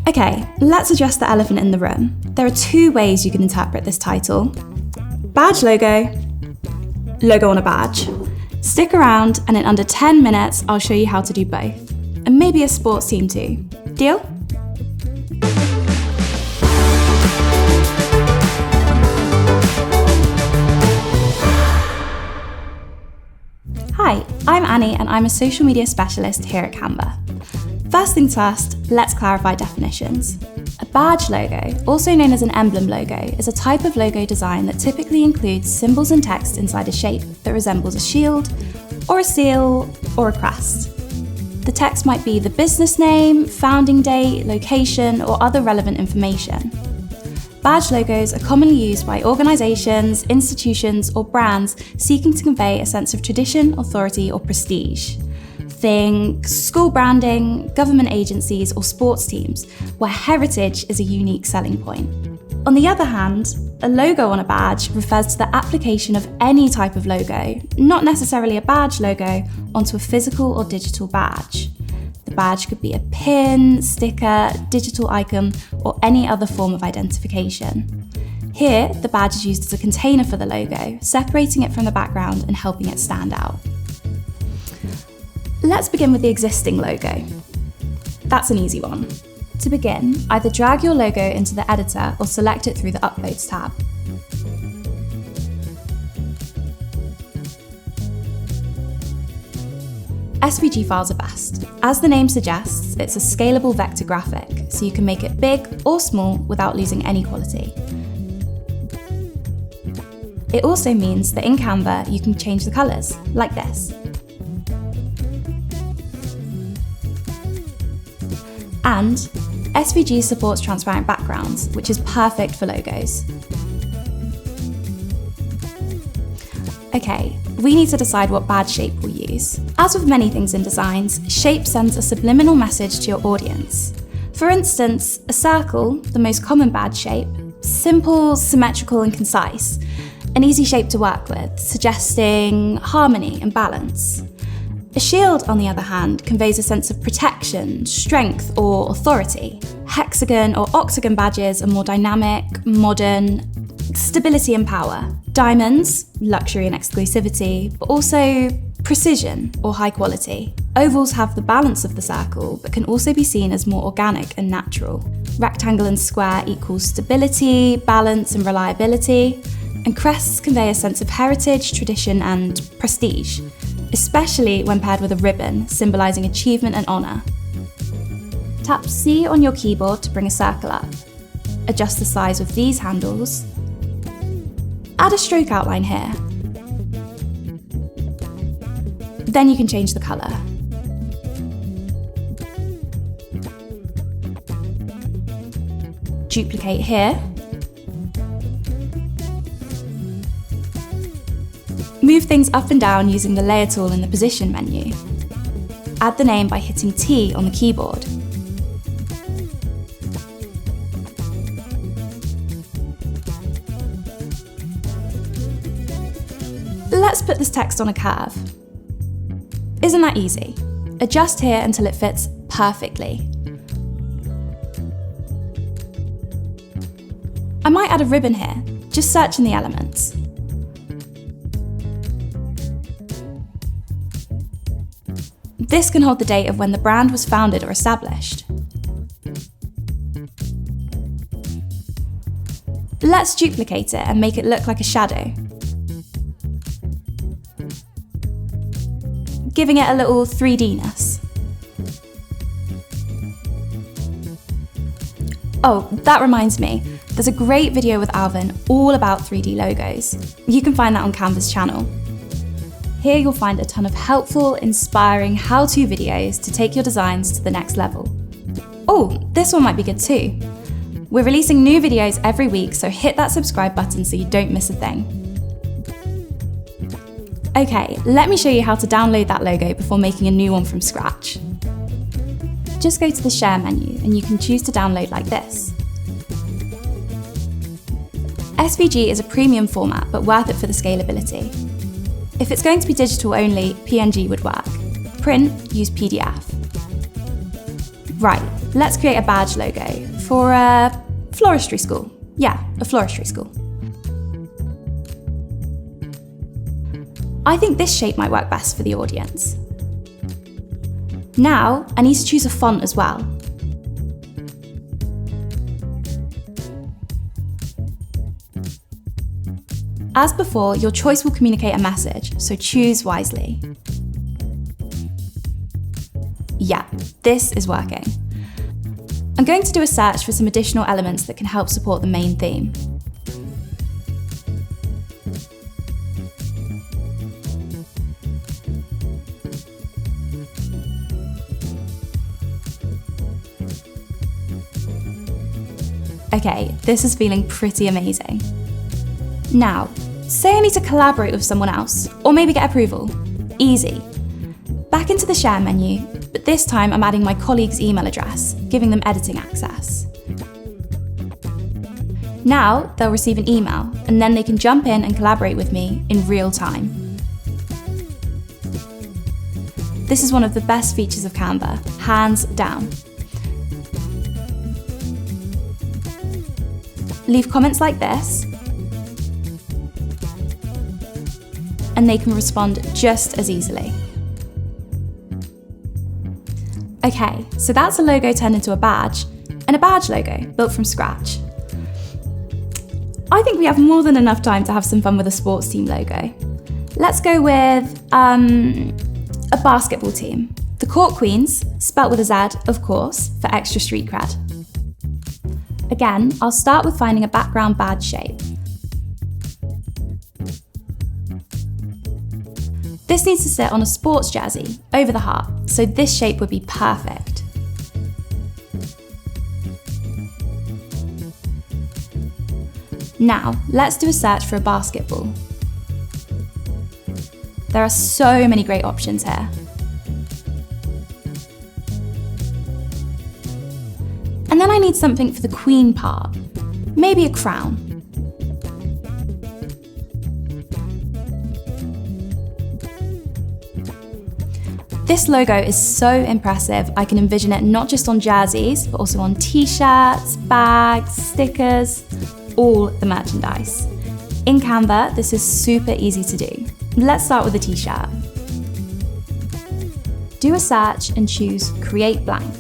Okay, let's address the elephant in the room. There are two ways you can interpret this title. Badge logo, logo on a badge. Stick around and in under 10 minutes, I'll show you how to do both. And maybe a sports team too. Deal? Hi, I'm Annie and I'm a social media specialist here at Canva. First things first, let's clarify definitions. A badge logo, also known as an emblem logo, is a type of logo design that typically includes symbols and text inside a shape that resembles a shield, or a seal, or a crest. The text might be the business name, founding date, location, or other relevant information. Badge logos are commonly used by organisations, institutions, or brands seeking to convey a sense of tradition, authority, or prestige. Think school branding, government agencies, or sports teams, where heritage is a unique selling point. On the other hand, a logo on a badge refers to the application of any type of logo, not necessarily a badge logo, onto a physical or digital badge. The badge could be a pin, sticker, digital icon, or any other form of identification. Here, the badge is used as a container for the logo, separating it from the background and helping it stand out. Let's begin with the existing logo. That's an easy one. To begin, either drag your logo into the editor or select it through the Uploads tab. SVG files are best. As the name suggests, it's a scalable vector graphic, so you can make it big or small without losing any quality. It also means that in Canva, you can change the colours, like this. And SVG supports transparent backgrounds, which is perfect for logos. Okay, we need to decide what badge shape we'll use. As with many things in designs, shape sends a subliminal message to your audience. For instance, a circle, the most common badge shape, simple, symmetrical, and concise, an easy shape to work with, suggesting harmony and balance. A shield, on the other hand, conveys a sense of protection, strength, or authority. Hexagon or octagon badges are more dynamic, modern, stability and power. Diamonds, luxury and exclusivity, but also precision or high quality. Ovals have the balance of the circle, but can also be seen as more organic and natural. Rectangle and square equals stability, balance, and reliability. And crests convey a sense of heritage, tradition, and prestige, especially when paired with a ribbon, symbolising achievement and honour. Tap C on your keyboard to bring a circle up. Adjust the size of these handles. Add a stroke outline here. Then you can change the colour. Duplicate here. Move things up and down using the layer tool in the position menu. Add the name by hitting T on the keyboard. Let's put this text on a curve. Isn't that easy? Adjust here until it fits perfectly. I might add a ribbon here. Just search in the elements. This can hold the date of when the brand was founded or established. Let's duplicate it and make it look like a shadow, giving it a little 3D-ness. Oh, that reminds me, there's a great video with Alvin all about 3D logos. You can find that on Canva's channel. Here you'll find a ton of helpful, inspiring how-to videos to take your designs to the next level. Oh, this one might be good too. We're releasing new videos every week, so hit that subscribe button so you don't miss a thing. Okay, let me show you how to download that logo before making a new one from scratch. Just go to the Share menu and you can choose to download like this. SVG is a premium format, but worth it for the scalability. If it's going to be digital only, PNG would work. Print, use PDF. Right, let's create a badge logo for a floristry school. Yeah, a floristry school. I think this shape might work best for the audience. Now, I need to choose a font as well. As before, your choice will communicate a message, so choose wisely. Yeah, this is working. I'm going to do a search for some additional elements that can help support the main theme. Okay, this is feeling pretty amazing. Now, say I need to collaborate with someone else, or maybe get approval. Easy. Back into the share menu, but this time I'm adding my colleague's email address, giving them editing access. Now they'll receive an email, and then they can jump in and collaborate with me in real time. This is one of the best features of Canva, hands down. Leave comments like this, and they can respond just as easily. Okay, so that's a logo turned into a badge, and a badge logo built from scratch. I think we have more than enough time to have some fun with a sports team logo. Let's go with a basketball team. The Court Queens, spelt with a Z, of course, for extra street cred. Again, I'll start with finding a background badge shape. This needs to sit on a sports jersey, over the heart, so this shape would be perfect. Now, let's do a search for a basketball. There are so many great options here. And then I need something for the queen part, maybe a crown. This logo is so impressive, I can envision it not just on jerseys, but also on t-shirts, bags, stickers, all the merchandise. In Canva, this is super easy to do. Let's start with a t-shirt. Do a search and choose Create Blank.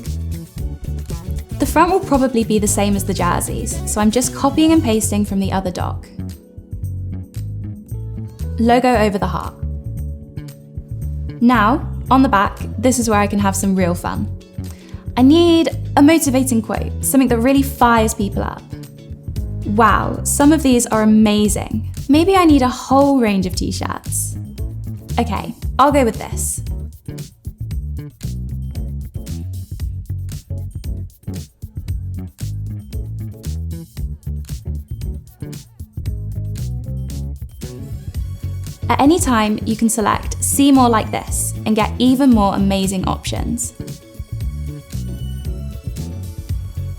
The front will probably be the same as the jerseys, so I'm just copying and pasting from the other doc. Logo over the heart. Now, on the back, this is where I can have some real fun. I need a motivating quote, something that really fires people up. Wow, some of these are amazing. Maybe I need a whole range of t-shirts. Okay, I'll go with this. At any time, you can select See More like this and get even more amazing options.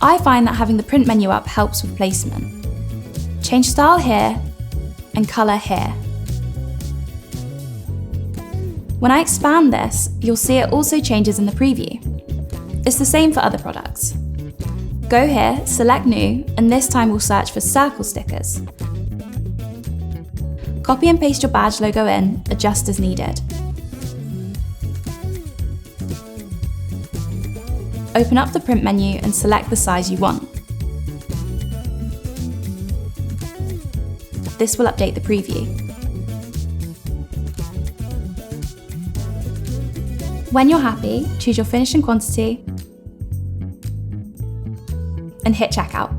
I find that having the print menu up helps with placement. Change style here and colour here. When I expand this, you'll see it also changes in the preview. It's the same for other products. Go here, select New, and this time we'll search for circle stickers. Copy and paste your badge logo in, adjust as needed. Open up the print menu and select the size you want. This will update the preview. When you're happy, choose your finishing quantity and hit checkout.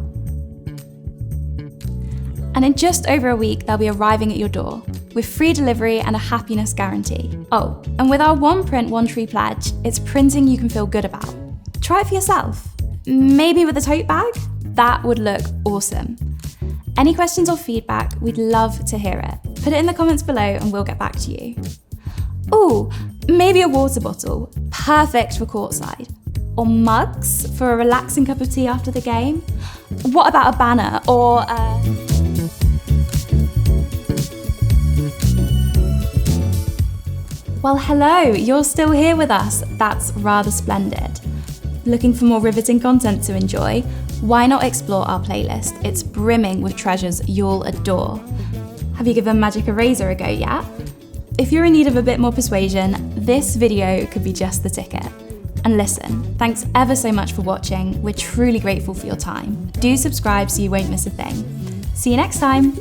And in just over a week, they'll be arriving at your door with free delivery and a happiness guarantee. Oh, and with our One Print, One Tree pledge, it's printing you can feel good about. Try it for yourself. Maybe with a tote bag? That would look awesome. Any questions or feedback, we'd love to hear it. Put it in the comments below and we'll get back to you. Ooh, maybe a water bottle, perfect for courtside. Or mugs for a relaxing cup of tea after the game. What about a banner or Well, hello, you're still here with us. That's rather splendid. Looking for more riveting content to enjoy? Why not explore our playlist? It's brimming with treasures you'll adore. Have you given Magic Eraser a go yet? If you're in need of a bit more persuasion, this video could be just the ticket. And listen, thanks ever so much for watching. We're truly grateful for your time. Do subscribe so you won't miss a thing. See you next time.